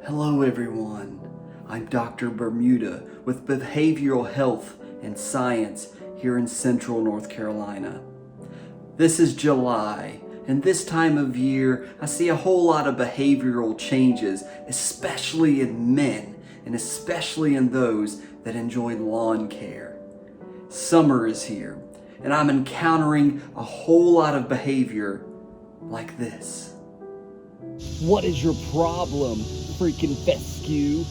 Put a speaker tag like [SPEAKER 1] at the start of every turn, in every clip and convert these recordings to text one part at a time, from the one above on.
[SPEAKER 1] Hello everyone, I'm Dr. Bermuda with Behavioral Health and Science here in Central North Carolina. This is July, and this time of year I see a whole lot of behavioral changes, especially in men and especially in those that enjoy lawn care. Summer is here, and I'm encountering a whole lot of behavior like this.
[SPEAKER 2] What is your problem, freaking fescue?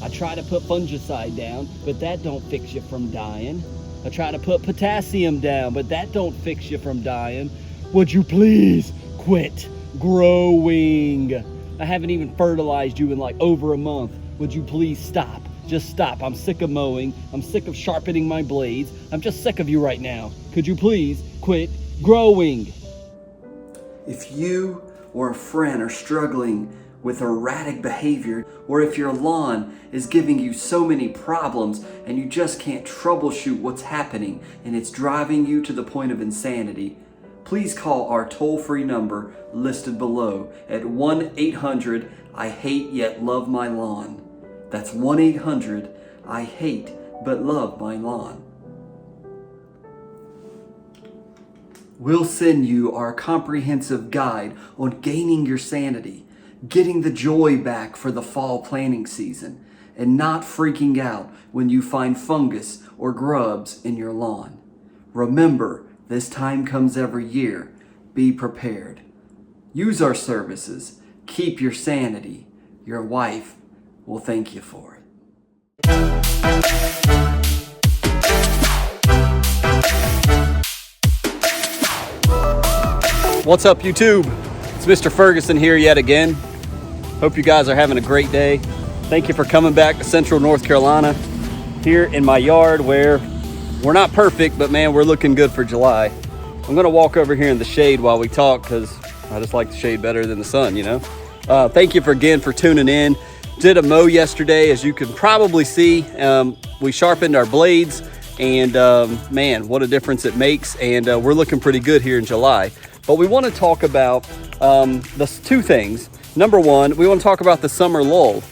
[SPEAKER 2] I try to put fungicide down, but that don't fix you from dying. I try to put potassium down, but that don't fix you from dying. Would you please quit growing? I haven't even fertilized you in like over a month. Would you please stop? Just stop. I'm sick of mowing. I'm sick of sharpening my blades. I'm just sick of you right now. Could you please quit growing?
[SPEAKER 1] If you or a friend are struggling with erratic behavior, or if your lawn is giving you so many problems and you just can't troubleshoot what's happening and it's driving you to the point of insanity, please call our toll-free number listed below at 1-800-I-HATE YET LOVE MY LAWN. That's 1-800-I-HATE-BUT-LOVE-MY-LAWN. We'll send you our comprehensive guide on gaining your sanity, getting the joy back for the fall planting season, and not freaking out when you find fungus or grubs in your lawn. Remember, this time comes every year. Be prepared. Use our services. Keep your sanity. Your wife will thank you for it.
[SPEAKER 2] What's up, YouTube? It's Mr. Ferguson here yet again. Hope you guys are having a great day. Thank you for coming back to Central North Carolina, here in my yard where we're not perfect, but man, we're looking good for July. I'm gonna walk over here in the shade while we talk because I just like the shade better than the sun, you know? Thank you again for tuning in. Did a mow yesterday, as you can probably see. We sharpened our blades, and man, what a difference it makes. And we're looking pretty good here in July. But we want to talk about the two things. Number one, we want to talk about the summer lull.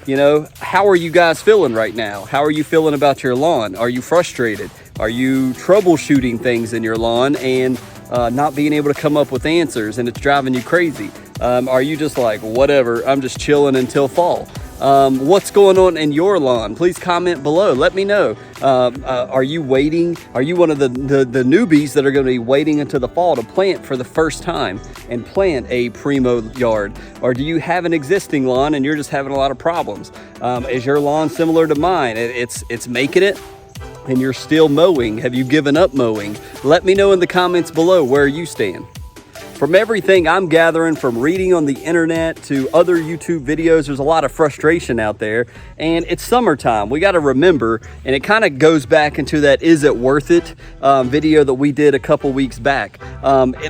[SPEAKER 2] You know, how are you guys feeling right now? How are you feeling about your lawn? Are you frustrated? Are you troubleshooting things in your lawn and not being able to come up with answers and it's driving you crazy? Are you just like, whatever, I'm just chilling until fall? What's going on in your lawn? Please comment below. Let me know. Are you waiting? Are you one of the newbies that are going to be waiting until the fall to plant for the first time and plant a primo yard? Or do you have an existing lawn and you're just having a lot of problems? Is your lawn similar to mine? It's making it and you're still mowing. Have you given up mowing? Let me know in the comments below where you stand. From everything I'm gathering from reading on the internet to other YouTube videos, there's a lot of frustration out there, and it's summertime. We got to remember, and it kind of goes back into that "Is it worth it?" Video that we did a couple weeks back.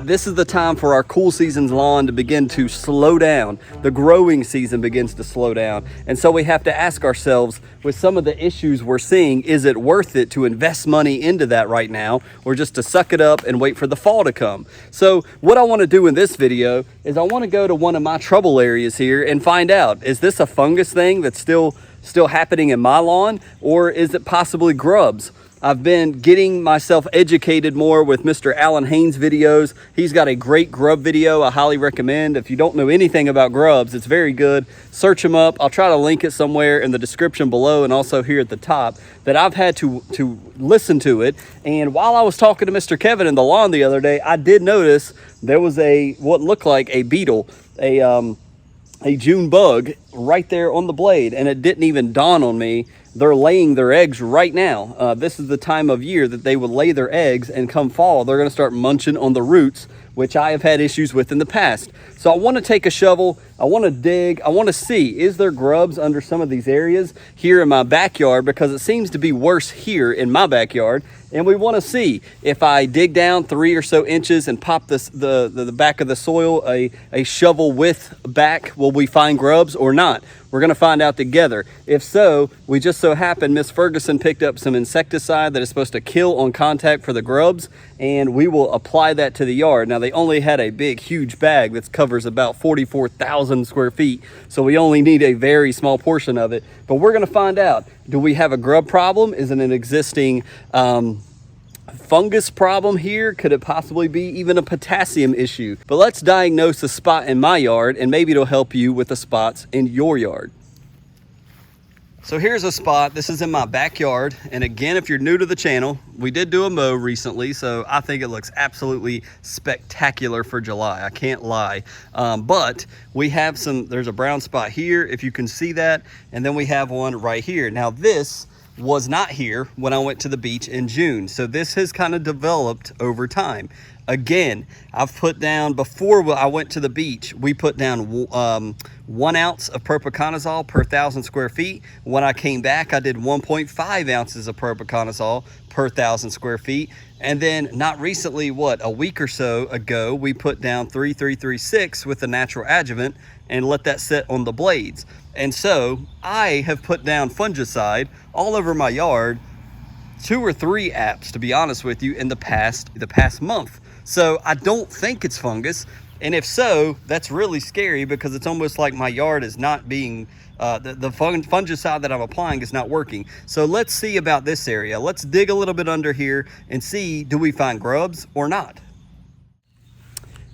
[SPEAKER 2] This is the time for our cool season's lawn to begin to slow down. The growing season begins to slow down, and so we have to ask ourselves, with some of the issues we're seeing, is it worth it to invest money into that right now, or just to suck it up and wait for the fall to come? So what I want to do in this video is I want to go to one of my trouble areas here and find out, is this a fungus thing that's still happening in my lawn, or is it possibly grubs? I've been getting myself educated more with Mr. Alan Haynes videos. He's got a great grub video I highly recommend. If you don't know anything about grubs, it's very good. Search him up. I'll try to link it somewhere in the description below and also here at the top, that I've had to listen to it. And while I was talking to Mr. Kevin in the lawn the other day, I did notice there was what looked like a beetle, a June bug right there on the blade, and it didn't even dawn on me. They're laying their eggs right now. This is the time of year that they would lay their eggs, and come fall, they're gonna start munching on the roots, which I have had issues with in the past. So I wanna take a shovel, I wanna dig, I wanna see, is there grubs under some of these areas here in my backyard, because it seems to be worse here in my backyard. And we want to see, if I dig down 3 or so inches and pop the back of the soil a shovel width back, will we find grubs or not? We're going to find out together. If so, we just so happen Miss Ferguson picked up some insecticide that is supposed to kill on contact for the grubs, and we will apply that to the yard. Now, they only had a big, huge bag that covers about 44,000 1,000 square feet, so we only need a very small portion of it. But we're gonna find out, do we have a grub problem? Is it an existing fungus problem here? Could it possibly be even a potassium issue? But let's diagnose a spot in my yard, and maybe it'll help you with the spots in your yard. So here's a spot. This is in my backyard. And again, if you're new to the channel, we did do a mow recently, so I think it looks absolutely spectacular for July. I can't lie. But we have there's a brown spot here, if you can see that. And then we have one right here. Now this was not here when I went to the beach in June. So this has kind of developed over time. Again, I've put down, before I went to the beach, we put down 1 ounce of propiconazole per 1,000 square feet. When I came back, I did 1.5 ounces of propiconazole per 1,000 square feet. And then not recently, a week or so ago, we put down 3,336 with the natural adjuvant and let that sit on the blades. And so I have put down fungicide all over my yard, 2 or 3 apps, to be honest with you, in the past month. So I don't think it's fungus. And if so, that's really scary, because it's almost like my yard is not being, the fungicide that I'm applying is not working. So let's see about this area. Let's dig a little bit under here and see, do we find grubs or not?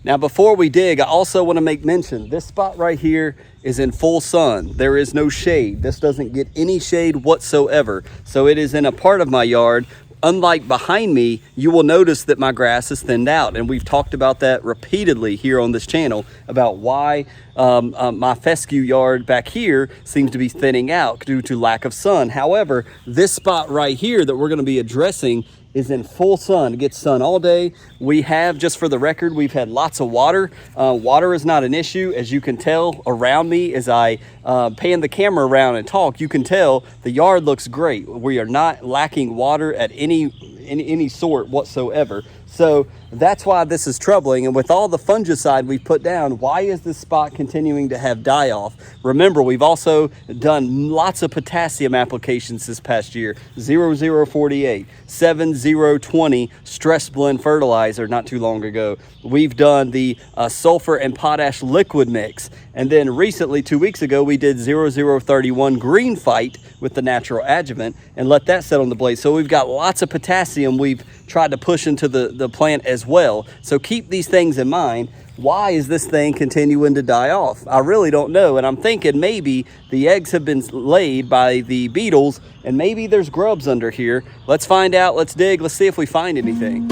[SPEAKER 2] Now, before we dig, I also want to make mention, this spot right here is in full sun. There is no shade. This doesn't get any shade whatsoever. So it is in a part of my yard. Unlike behind me, you will notice that my grass is thinned out. And we've talked about that repeatedly here on this channel, about why my fescue yard back here seems to be thinning out due to lack of sun. However, this spot right here that we're going to be addressing is in full sun. It gets sun all day. We have, just for the record, we've had lots of water. Water is not an issue. As you can tell around me, as I pan the camera around and talk, you can tell the yard looks great. We are not lacking water at any sort whatsoever. So that's why this is troubling. And with all the fungicide we've put down, why is this spot continuing to have die-off? Remember, we've also done lots of potassium applications this past year. 0048, 7020 stress blend fertilizer not too long ago. We've done the sulfur and potash liquid mix. And then recently, 2 weeks ago, we did 0031 green fight with the natural adjuvant and let that set on the blade. So we've got lots of potassium we've tried to push into the plant as well. So keep these things in mind. Why is this thing continuing to die off? I really don't know. And I'm thinking maybe the eggs have been laid by the beetles, and maybe there's grubs under here. Let's find out. Let's dig. Let's see if we find anything.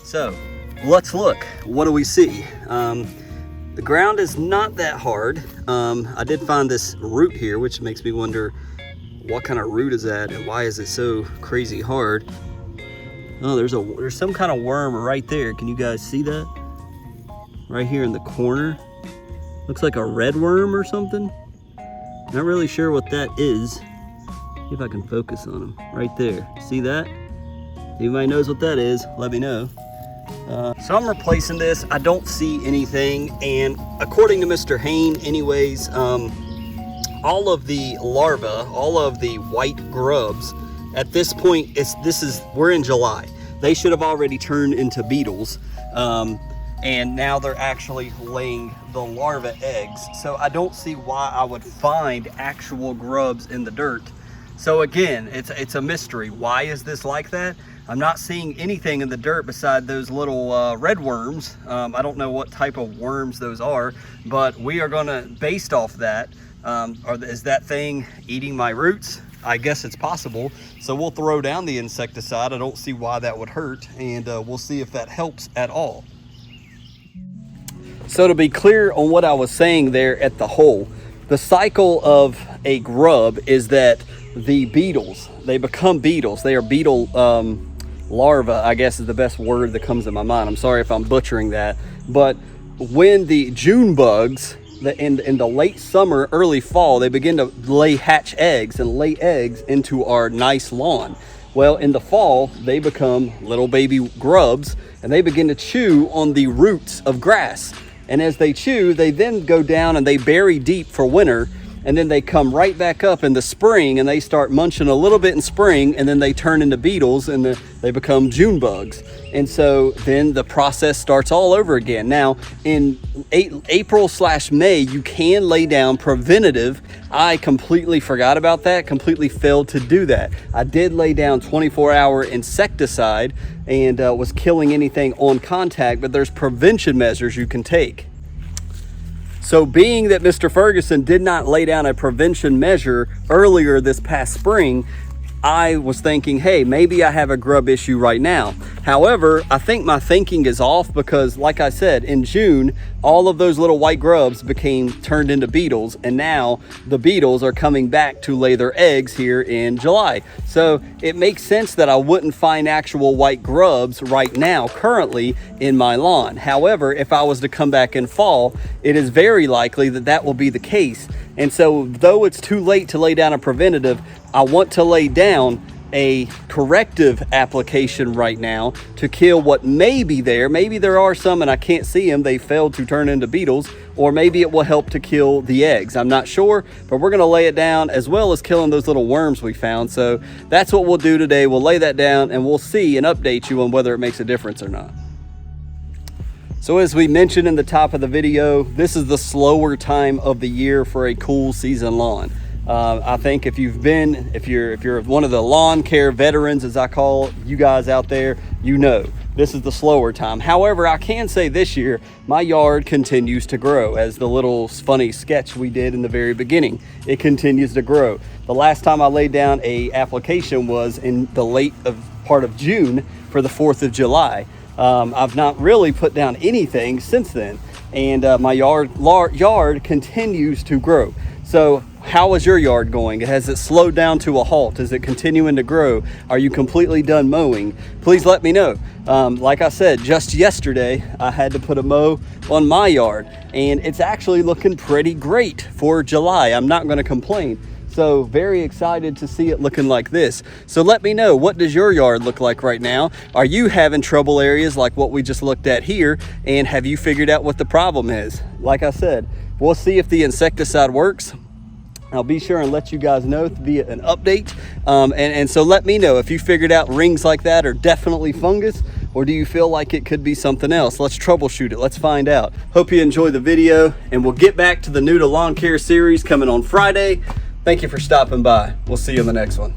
[SPEAKER 2] So let's look. What do we see? The ground is not that hard. I did find this root here, which makes me wonder what kind of root is that and why is it so crazy hard? Oh, there's some kind of worm right there. Can you guys see that? Right here in the corner. Looks like a red worm or something. Not really sure what that is. See if I can focus on them. Right there. See that? If anybody knows what that is, let me know. So I'm replacing this. I don't see anything, and according to Mr. Hain anyways, all of the larvae, all of the white grubs, at this point, we're in July. They should have already turned into beetles, and now they're actually laying the larva eggs. So I don't see why I would find actual grubs in the dirt. So again, it's a mystery. Why is this like that? I'm not seeing anything in the dirt beside those little red worms. I don't know what type of worms those are, but we are gonna, based off that, is that thing eating my roots? I guess it's possible. So we'll throw down the insecticide. I don't see why that would hurt, and we'll see if that helps at all. So to be clear on what I was saying there at the hole, the cycle of a grub is that the beetles, they become beetles. They are beetle larvae, I guess is the best word that comes to my mind. I'm sorry if I'm butchering that, but when the June bugs, in the late summer, early fall, they begin to hatch eggs and lay eggs into our nice lawn. Well, in the fall, they become little baby grubs, and they begin to chew on the roots of grass. And as they chew, they then go down and they bury deep for winter, and then they come right back up in the spring, and they start munching a little bit in spring, and then they turn into beetles, and they become June bugs. And so then the process starts all over again. Now, in April/May, you can lay down preventative. I completely forgot about that, completely failed to do that. I did lay down 24-hour insecticide and was killing anything on contact, but there's prevention measures you can take. So being that Mr. Ferguson did not lay down a prevention measure earlier this past spring, I was thinking, hey, maybe I have a grub issue right now. However, I think my thinking is off because, like I said, in June, all of those little white grubs turned into beetles, and now the beetles are coming back to lay their eggs here in July. So it makes sense that I wouldn't find actual white grubs right now, currently in my lawn. However, if I was to come back in fall, it is very likely that that will be the case. And so, though it's too late to lay down a preventative, I want to lay down a corrective application right now to kill what may be there. Maybe there are some and I can't see them, they failed to turn into beetles, or maybe it will help to kill the eggs. I'm not sure, but we're gonna lay it down as well as killing those little worms we found. So that's what we'll do today. We'll lay that down and we'll see and update you on whether it makes a difference or not. So as we mentioned in the top of the video, this is the slower time of the year for a cool season lawn. I think if you're one of the lawn care veterans, as I call you guys out there, you know this is the slower time. However, I can say this year my yard continues to grow, as the little funny sketch we did in the very beginning. It continues to grow. The last time I laid down a application was in the late part of June for the 4th of July. I've not really put down anything since then, and my yard continues to grow. So how is your yard going? Has it slowed down to a halt? Is it continuing to grow? Are you completely done mowing? Please let me know. Like I said, just yesterday, I had to put a mow on my yard, and it's actually looking pretty great for July. I'm not going to complain. So very excited to see it looking like this. So let me know, what does your yard look like right now? Are you having trouble areas like what we just looked at here? And have you figured out what the problem is? Like I said, we'll see if the insecticide works. I'll be sure and let you guys know via an update. And so let me know if you figured out rings like that are definitely fungus, or do you feel like it could be something else? Let's troubleshoot it. Let's find out. Hope you enjoyed the video, and we'll get back to the new to lawn care series coming on Friday. Thank you for stopping by. We'll see you in the next one.